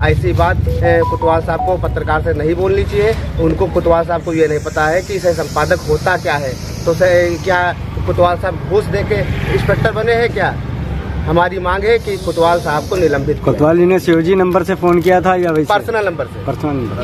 ऐसी बात कोतवाल साहब को पत्रकार से नहीं बोलनी चाहिए। उनको कोतवाल साहब को ये नहीं पता है कि सह संपादक होता क्या है। तो क्या कोतवाल साहब घूस दे के इंस्पेक्टर बने हैं क्या? हमारी मांग है कि कोतवाल साहब को निलंबित। कोतवाल जी ने सीओजी नंबर से फोन किया था या वैसे पर्सनल नंबर से? Personal number.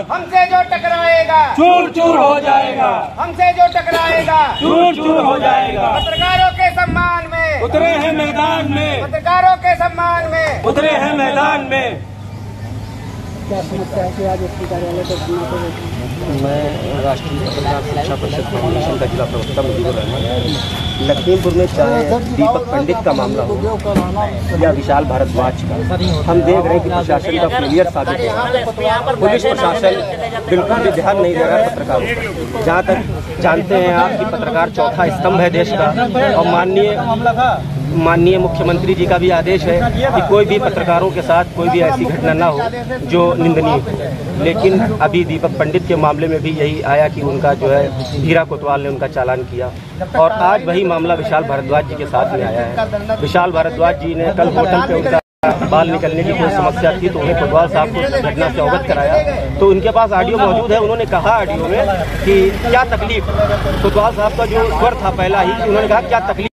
हमसे जो टकराएगा चूर चूर हो जाएगा, हमसे जो टकराएगा चूर चूर हो जाएगा। पत्रकारों के सम्मान में उतरे हैं मैदान में, पत्रकारों के सम्मान में उतरे हैं मैदान में। क्या समस्या है कि आज एसपी कार्यालय पर धरना पर? मैं राष्ट्रीय पत्रकार शिक्षा परिषद फाउंडेशन का जिला प्रवक्ता मुजीबुर रहमान। लखीमपुर में चाहे दीपक पंडित का मामला हो या विशाल भारद्वाज का, हम देख रहे हैं कि प्रशासन का फेलियर साबित है। पुलिस प्रशासन बिल्कुल भी ध्यान नहीं दे रहा है पत्रकारों पर। जहाँ तक जानते हैं आप कि पत्रकार चौथा स्तंभ है देश का, और माननीय मुख्यमंत्री जी का भी आदेश है कि कोई भी पत्रकारों के साथ कोई भी ऐसी घटना ना हो जो निंदनीय हो। लेकिन अभी दीपक पंडित के मामले में भी यही आया कि उनका जो है हीरा कोतवाल ने उनका चालान किया, और आज वही मामला विशाल भारद्वाज जी के साथ में आया है। विशाल भारद्वाज जी ने कल होटल पे उनका बाल निकलने की कोई समस्या थी तो उन्हें कोतवाल साहब को घटना से अवगत कराया, तो उनके पास ऑडियो मौजूद है। उन्होंने कहा ऑडियो में कि क्या तकलीफ, कोतवाल साहब का जो स्वर था पहला ही, उन्होंने कहा क्या तकलीफ।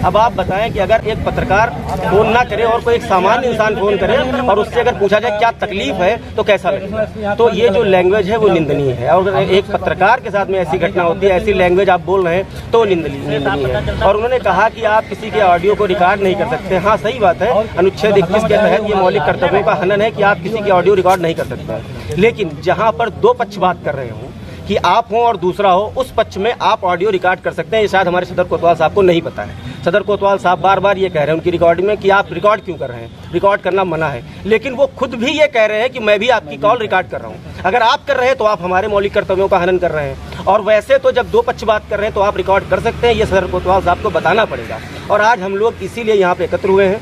अब आप बताएं कि अगर एक पत्रकार फोन ना करे और कोई एक सामान्य इंसान फोन करे और उससे अगर पूछा जाए क्या तकलीफ है तो कैसा लगेगा? तो ये जो लैंग्वेज है वो निंदनीय है, और अगर एक पत्रकार के साथ में ऐसी घटना होती है, ऐसी लैंग्वेज आप बोल रहे हैं तो निंदनीय है। और उन्होंने कहा कि आप किसी के ऑडियो को रिकॉर्ड नहीं कर सकते। हाँ, सही बात है, अनुच्छेद 21 के तहत ये मौलिक कर्तव्यों का हनन है कि आप किसी के ऑडियो रिकॉर्ड नहीं कर सकते। लेकिन जहाँ पर दो पक्ष बात कर रहे हो कि आप हो और दूसरा हो, उस पक्ष में आप ऑडियो रिकॉर्ड कर सकते हैं। ये शायद हमारे सदर कोतवाल साहब को नहीं पता है। सदर कोतवाल साहब बार बार ये कह रहे हैं उनकी रिकॉर्डिंग में कि आप रिकॉर्ड क्यों कर रहे हैं, रिकॉर्ड करना मना है। लेकिन वो खुद भी ये कह रहे हैं कि मैं भी आपकी कॉल रिकॉर्ड कर रहा हूँ। अगर आप कर रहे हैं तो आप हमारे मौलिक कर्तव्यों का हनन कर रहे हैं, और वैसे तो जब दो पक्ष बात कर रहे हैं तो आप रिकॉर्ड कर सकते हैं। ये सदर कोतवाल साहब को बताना पड़ेगा। और आज हम लोग इसीलिए यहाँ पे एकत्र हुए हैं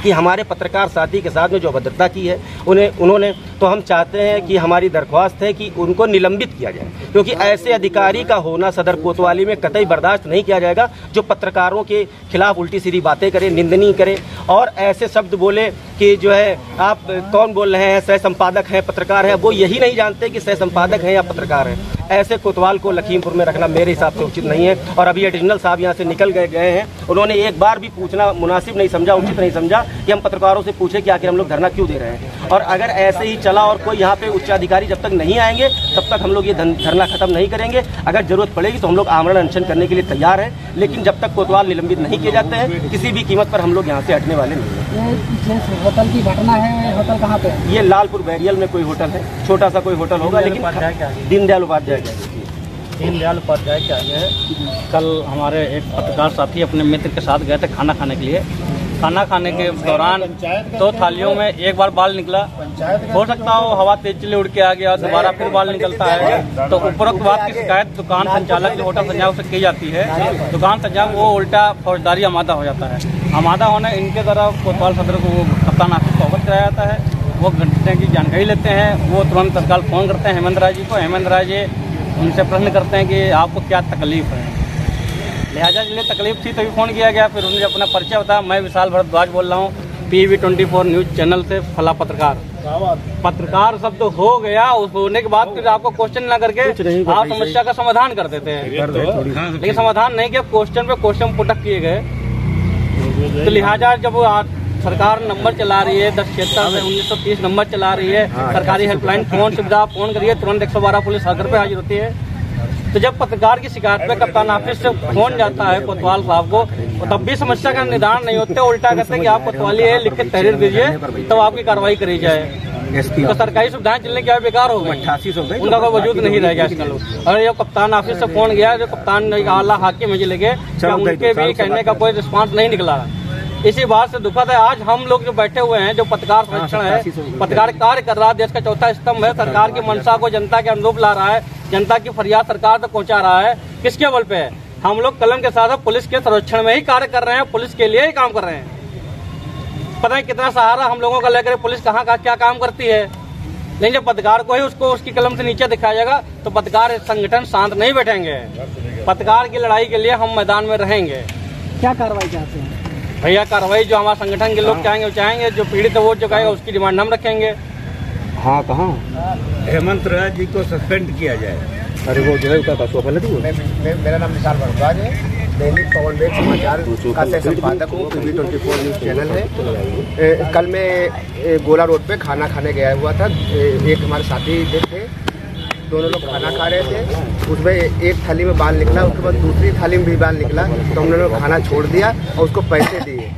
कि हमारे पत्रकार साथी के साथ में जो अभद्रता की है उन्होंने, तो हम चाहते हैं कि हमारी दरख्वास्त है कि उनको निलंबित किया जाए, क्योंकि ऐसे अधिकारी का होना सदर कोतवाली में कतई बर्दाश्त नहीं किया जाएगा जो पत्रकारों के खिलाफ उल्टी सीधी बातें करे, निंदनीय करे और ऐसे शब्द बोले कि जो है आप कौन बोल रहे हैं, सह संपादक हैं, पत्रकार हैं। वो यही नहीं जानते कि सह संपादक हैं या पत्रकार हैं। ऐसे कोतवाल को लखीमपुर में रखना मेरे हिसाब से उचित नहीं है। और अभी एडिशनल साहब यहाँ से निकल गए हैं, उन्होंने एक बार भी पूछना मुनासिब नहीं समझा, उचित नहीं समझा कि हम पत्रकारों से पूछे कि आखिर हम लोग धरना क्यों दे रहे हैं। और अगर ऐसे ही चला और कोई यहाँ पे उच्च अधिकारी जब तक नहीं आएंगे तब तक हम लोग ये धरना खत्म नहीं करेंगे। अगर जरूरत पड़ेगी तो हम लोग आमरण अनशन करने के लिए तैयार हैं, लेकिन जब तक कोतवाल निलंबित नहीं किए जाते हैं किसी भी कीमत पर हम लोग यहाँ से हटने वाले नहीं हैं। होटल की घटना है, होटल कहाँ पे है? ये लालपुर बैरियल में कोई होटल है, छोटा सा कोई होटल होगा, लेकिन दीनदयाल उपाध्याय दीनदयाल उपाध्याय के आगे है। कल हमारे एक पत्रकार साथी अपने मित्र के साथ गए थे खाना खाने के लिए। खाना खाने के दौरान 2 थालियों में एक बार बाल निकला, हो सकता हो हवा तेज चले उड़ के आ गया, दोबारा फिर बाल निकलता है। तो उपरोक्त बात की शिकायत दुकान संचालक जो होटल संचालक से की जाती है, दुकान संचालक वो उल्टा फौजदारी आमादा हो जाता है। आमादा होने इनके द्वारा कोतवाल सदर को कप्तान ऑफिस को अवगत कराया जाता है। वो घटना की जानकारी लेते हैं, वो तुरंत तत्काल फोन करते हैं हेमंत राय जी को। हेमंत राय जी उनसे प्रश्न करते हैं कि आपको क्या तकलीफ है। लिहाजा जिन्हें तकलीफ थी तभी फ़ोन किया गया। फिर उन्होंने अपना परिचय बताया, मैं विशाल भारद्वाज बोल रहा हूँ, PV 24 न्यूज़ चैनल से फला पत्रकार शब्द तो हो गया। उस होने के बाद फिर आपको क्वेश्चन ना करके आप समस्या का समाधान कर देते हैं, लेकिन समाधान नहीं किया, क्वेश्चन पे क्वेश्चन पुटक किए गए। तो लिहाजा जब सरकार नंबर चला रही है 1076 से 1930 नंबर चला रही है, सरकारी हेल्पलाइन फोन सुविधा, फोन करिए तुरंत 112 पुलिस घर पे हाजिर होती है। तो जब पत्रकार की शिकायत पे कप्तान ऑफिस से फोन जाता है कोतवाल साहब को, तो तब भी समस्या का निदान नहीं होते, उल्टा कहते हैं कि आप कोतवाली है, लिख के तहरीर दीजिए तो आपकी कार्रवाई करी जाए। तो सरकारी सुविधाएं चलने की बेकार हो गई, उनका कोई वजूद नहीं रहेगा आजकल। और ये कप्तान ऑफिस से फोन गया, जो कप्तान आला हाकिम है जिले के, उनके भी कहने का कोई रिस्पांस नहीं निकला। इसी बात से दुखद है आज हम लोग जो बैठे हुए हैं, जो पत्रकार संरक्षण है, पत्रकार कार्य कर रहा है, देश का चौथा स्तंभ है, सरकार की मंशा को जनता के अनुरूप ला रहा है, जनता की फरियाद सरकार तक पहुंचा रहा है, किसके बल पे है? हम लोग कलम के साथ पुलिस के संरक्षण में ही कार्य कर रहे हैं, पुलिस के लिए ही काम कर रहे हैं। पता है कितना सहारा हम लोगों का लेकर पुलिस कहाँ का क्या काम करती है। लेकिन जब पत्रकार को ही उसको उसकी कलम से नीचे दिखाया जाएगा तो पत्रकार संगठन शांत नहीं बैठेंगे। पत्रकार की लड़ाई के लिए हम मैदान में रहेंगे। क्या कार्रवाई चाहते हैं भैया? कार्रवाई जो हमारे संगठन के लोग चाहेंगे वो चाहेंगे, जो पीड़ित है वो जो कहेगा उसकी डिमांड हम रखेंगे। हाँ कहाँ? हेमंत राय जी को सस्पेंड किया जाए। अरे वो जो है मेरा नाम विशाल भारद्वाज है, दैनिक पवन वेद समाचार का सह संपादक हूँ, PB24 न्यूज़ चैनल है। कल मैं गोला रोड पे खाना खाने गया हुआ था। एक हमारे साथी थे, दोनों लोग खाना खा रहे थे। उसमें एक थाली में बाल निकला, उसके बाद दूसरी थाली में भी बाल निकला, तो हम लोगों ने खाना छोड़ दिया और उसको पैसे दिए।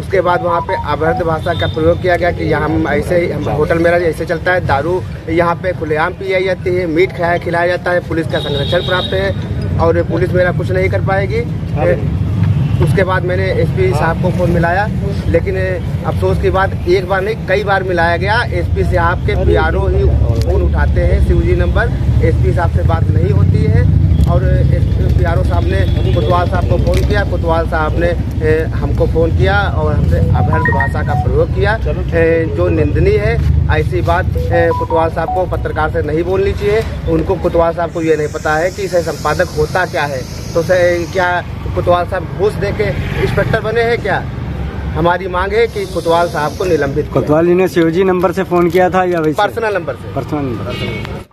उसके बाद वहाँ पे अभद्र भाषा का प्रयोग किया गया कि यहाँ हम ऐसे ही, होटल मेरा ऐसे चलता है, दारू यहाँ पे खुलेआम पी जाती है, मीट खिलाया जाता है, पुलिस का संरक्षण प्राप्त है और पुलिस मेरा कुछ नहीं कर पाएगी। उसके बाद मैंने एसपी साहब को फ़ोन मिलाया, लेकिन अफसोस की बात एक बार नहीं कई बार मिलाया गया। एसपी साहब के PRO ही फ़ोन उठाते हैं, शिवजी नंबर। एसपी साहब से बात नहीं होती है और PRO साहब ने कोतवाल साहब को फ़ोन किया, कोतवाल साहब ने हमको फ़ोन किया और हमसे अभद्र भाषा का प्रयोग किया, जो निंदनीय है। ऐसी बात कोतवाल साहब को पत्रकार से नहीं बोलनी चाहिए। उनको कोतवाल साहब को ये नहीं पता है कि सह संपादक होता क्या है। तो क्या कोतवाल साहब घूस दे के इंस्पेक्टर बने हैं क्या? हमारी मांग है कि कोतवाल साहब को निलंबित। कोतवाल जी ने शिवजी नंबर से फोन किया था या वैसे? पर्सनल नंबर से। Personal number.